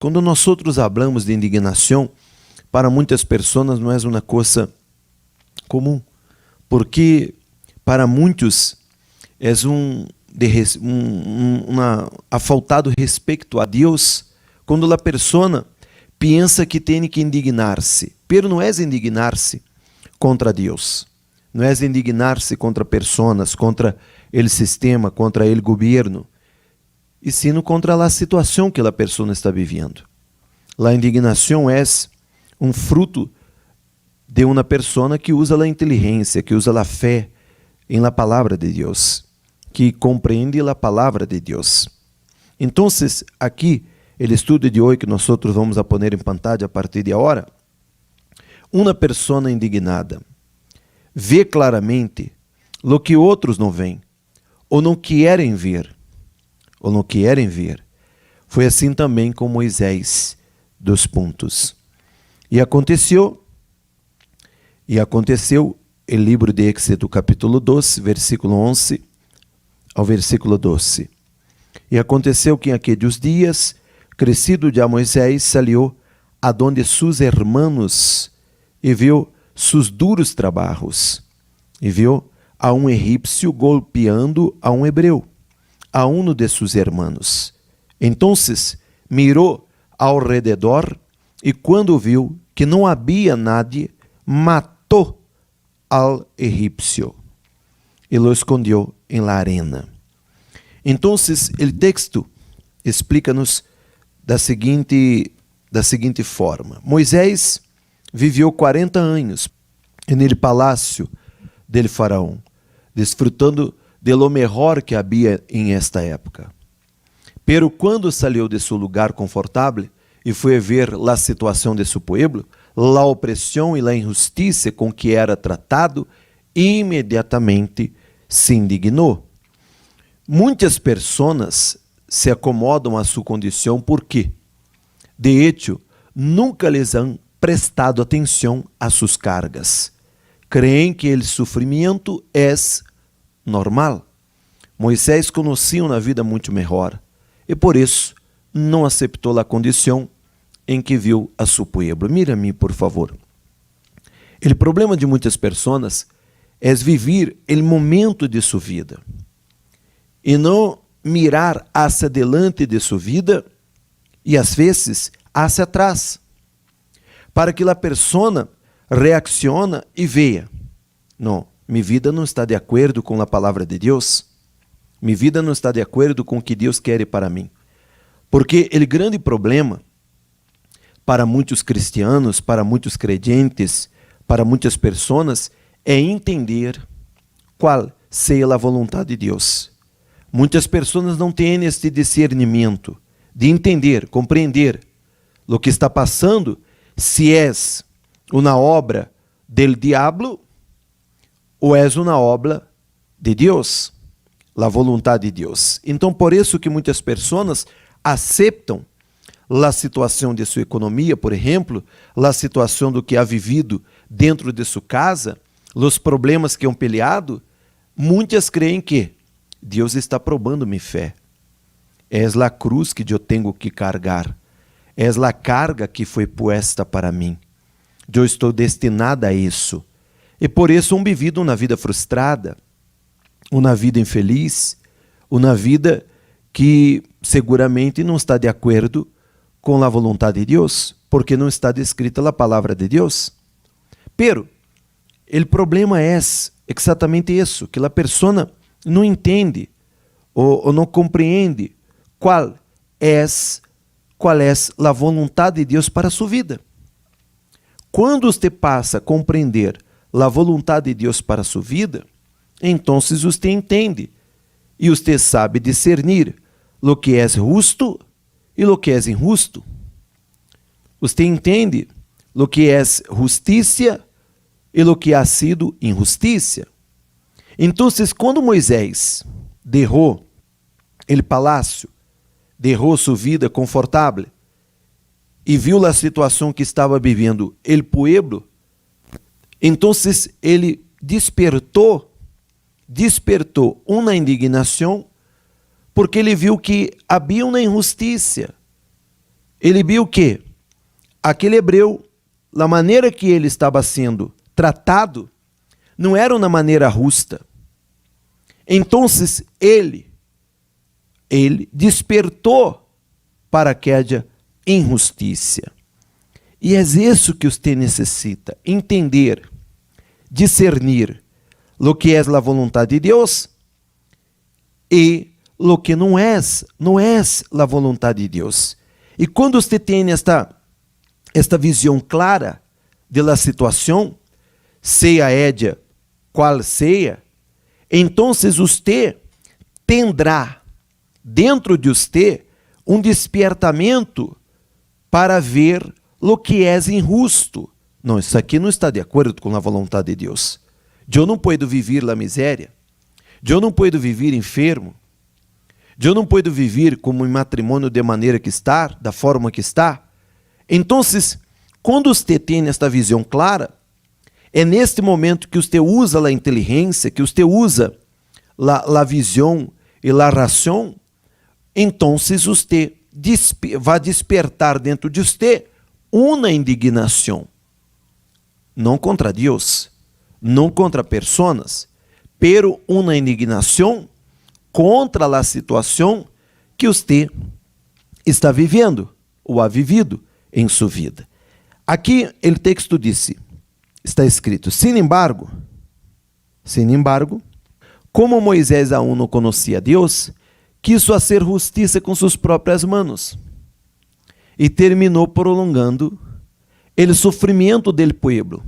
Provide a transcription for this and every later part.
Quando nós outros falamos de indignação, para muitas pessoas não é uma coisa comum, porque para muitos é faltado respeito a Deus quando a pessoa pensa que tem que indignar-se, pero não é indignar-se contra Deus, não é indignar-se contra pessoas, contra o sistema, contra o governo, e sim contra a situação que a pessoa está vivendo. A indignação é fruto de uma pessoa que usa a inteligência, que usa a fé em la palavra de Deus, que compreende a palavra de Deus. Então, aqui, o estudo de hoje que nós vamos a poner em pantalla a partir de agora, uma pessoa indignada vê claramente o que outros não veem, ou não querem ver, Foi assim também com Moisés, dos pontos. E aconteceu, o livro de Êxodo, capítulo 12, versículo 11 ao versículo 12. E aconteceu que em aqueles dias, crescido já Moisés, salió adonde sus hermanos e viu sus duros trabalhos, e viu a um egípcio golpeando a um hebreu, a uno de sus hermanos. Entonces mirou ao rededor e quando viu que não havia nadie, matou al egípcio e lo escondió em la arena. Então, o texto explica-nos da seguinte forma. Moisés viveu 40 anos no palácio del faraó, desfrutando de lo mejor que havia em esta época. Pero quando saiu de seu lugar confortável e foi ver a situação de seu povo, a opressão e a injustiça com que era tratado, imediatamente se indignou. Muitas pessoas se acomodam a sua condição porque, de hecho, nunca lhes han prestado atenção a suas cargas. Creem que o sofrimento é normal. Moisés conhecia uma vida muito melhor e por isso não aceitou a condição em que viu a seu povo. Mira-me, por favor. O problema de muitas pessoas é viver o momento de sua vida e não mirar hacia adelante de sua vida e às vezes hacia atrás, para que a pessoa reaccione e veja: não, minha vida não está de acordo com a palavra de Deus, minha vida não está de acordo com o que Deus quer para mim. Porque o grande problema para muitos cristianos, para muitos crentes, para muitas pessoas, é entender qual seja a vontade de Deus. Muitas pessoas não têm este discernimento de entender, compreender o que está passando, se é uma obra del diablo ou é uma obra de Deus, a vontade de Deus. Então, por isso que muitas pessoas aceitam a situação de sua economia, por exemplo, a situação do que ha vivido dentro de sua casa, os problemas que han peleado. Muitas creem que Deus está probando minha fé. É a cruz que eu tenho que carregar. É a carga que foi puesta para mim. Eu estou destinada a isso. E por isso han vivido uma vida frustrada, uma vida infeliz, uma vida que seguramente não está de acordo com a vontade de Deus, porque não está descrita a palavra de Deus. Pero o problema é exatamente isso, que a pessoa não entende ou não compreende qual é a vontade de Deus para a sua vida. Quando você passa a compreender a vontade de Deus para a sua vida, então você entende e você sabe discernir o que é justo e o que é injusto. Você entende o que é justiça e o que ha sido injustiça. Então, quando Moisés derrou o palácio, derrou sua vida confortável e viu a situação que estava vivendo o povo, então ele despertou uma indignação, porque ele viu que havia uma injustiça ele viu que aquele hebreu, a maneira que ele estava sendo tratado, não era uma maneira justa. Então, ele despertou para aquela injustiça. E é isso que você necessita, entender, discernir lo que é a vontade de Deus e lo que não é a vontade de Deus. E quando você tem esta visão clara da situação, seja ella qual seja, então você terá dentro de você despertamento para ver lo que é injusto. Não, isso aqui não está de acordo com a vontade de Deus. Eu não posso viver a miséria. Eu não posso viver enfermo. Eu não posso viver como um matrimônio de maneira que está, da forma que está. Então, quando você tem esta visão clara, é neste momento que você usa a inteligência, que você usa a visão e a razão. Então, você vai despertar dentro de você uma indignação. Não contra Deus, não contra pessoas, pero uma indignação contra a situação que você está vivendo ou ha vivido em sua vida. Aqui o texto disse, está escrito, sin embargo, como Moisés aún não conhecia a Deus, quis fazer justiça com suas próprias mãos e terminou prolongando o sofrimento del pueblo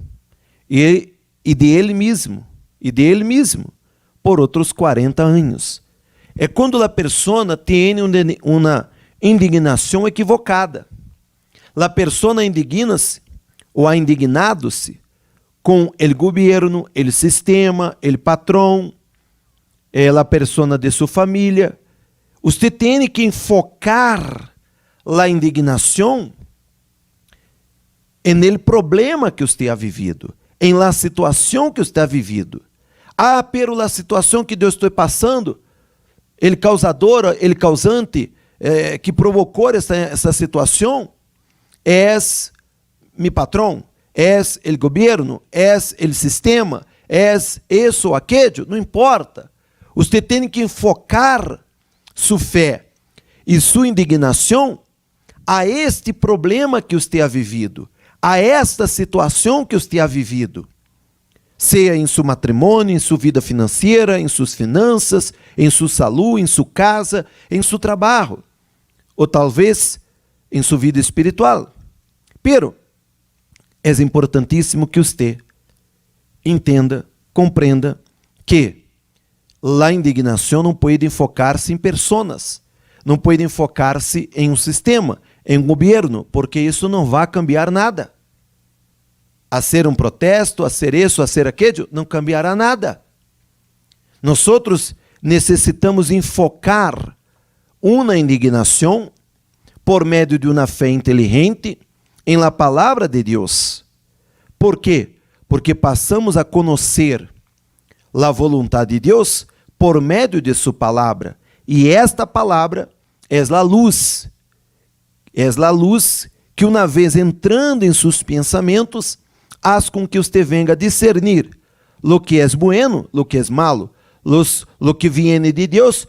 e de ele mesmo por outros 40 anos. É quando a pessoa tem uma indignação equivocada. A pessoa indigna-se ou ha indignado-se com o governo, o sistema, o patrão, a pessoa de sua família. Você tem que enfocar a indignação no problema que você ha vivido, em la situação que você ha vivido. Pero a situação que eu estou passando, ele causador, ele causante, que provocou essa situação, é mi patrão, é o governo, é o sistema, é isso ou aquilo, não importa. Você tem que enfocar sua fé e sua indignação a este problema que você ha vivido, a esta situação que você ha vivido, seja em seu matrimônio, em sua vida financeira, em suas finanças, em sua saúde, em sua casa, em seu trabalho, ou talvez em sua vida espiritual. Pero é importantíssimo que você entenda, compreenda que a indignação não pode enfocar-se em pessoas, não pode enfocar-se em um sistema, em um governo, porque isso não vai cambiar nada. A ser um protesto, a ser isso, a ser aquilo, não cambiará nada. Nós necessitamos enfocar uma indignação por meio de uma fé inteligente em la palavra de Deus. Por quê? Porque passamos a conhecer a vontade de Deus por meio de sua palavra. E esta palavra é a luz. É a luz que, uma vez entrando em seus pensamentos, faz com que você venga a discernir lo que é bueno, lo que é malo, lo que viene de Deus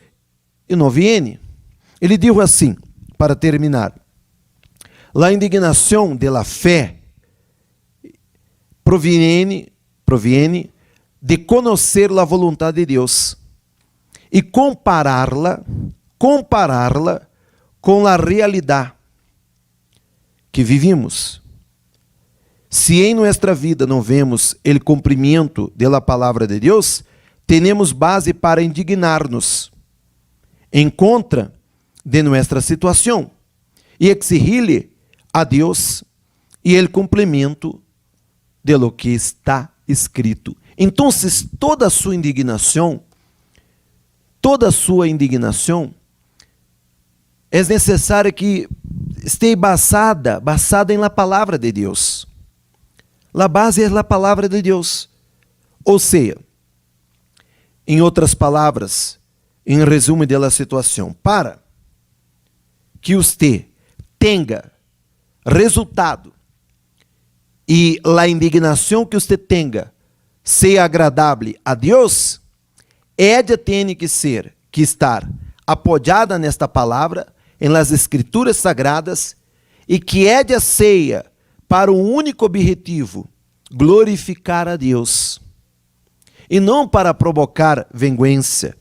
e não viene. Ele dijo assim, para terminar: la indignação de la fé proviene de conhecer a vontade de Deus e compará-la com a realidade que vivimos. Se em nossa vida não vemos o cumprimento da palavra de Deus, temos base para indignar-nos em contra de nossa situação e exigir-lhe a Deus e o cumprimento de lo que está escrito. Então, toda a sua indignação é necessário que esteja basada em la palavra de Deus. La base é a palavra de Deus. Ou seja, em outras palavras, em resumo da situação, para que você tenha resultado e a indignação que você tenha seja agradável a Deus, ella tem que estar apoiada nesta palavra, em las escrituras sagradas, e que ella seja para o único objetivo, glorificar a Deus. E não para provocar vingança,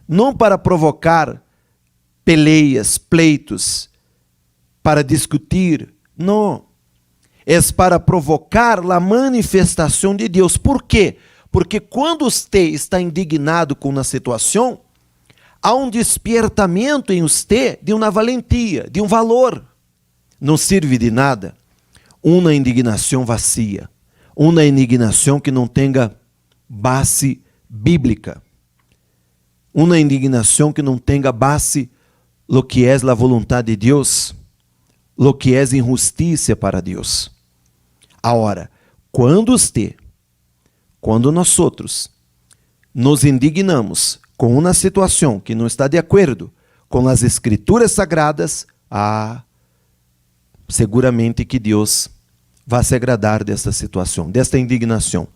não para provocar peleias, pleitos, para discutir, não. É para provocar a manifestação de Deus. Por quê? Porque quando você está indignado com uma situação, há um despertamento em você de uma valentia, de um valor. Não serve de nada uma indignação vazia, uma indignação que não tenha base bíblica, uma indignação que não tenha base lo que é a vontade de Deus, lo que é injustiça para Deus. Agora, quando nós outros nos indignamos com uma situação que não está de acordo com as escrituras sagradas, seguramente que Deus vai se agradar desta situação, desta indignação.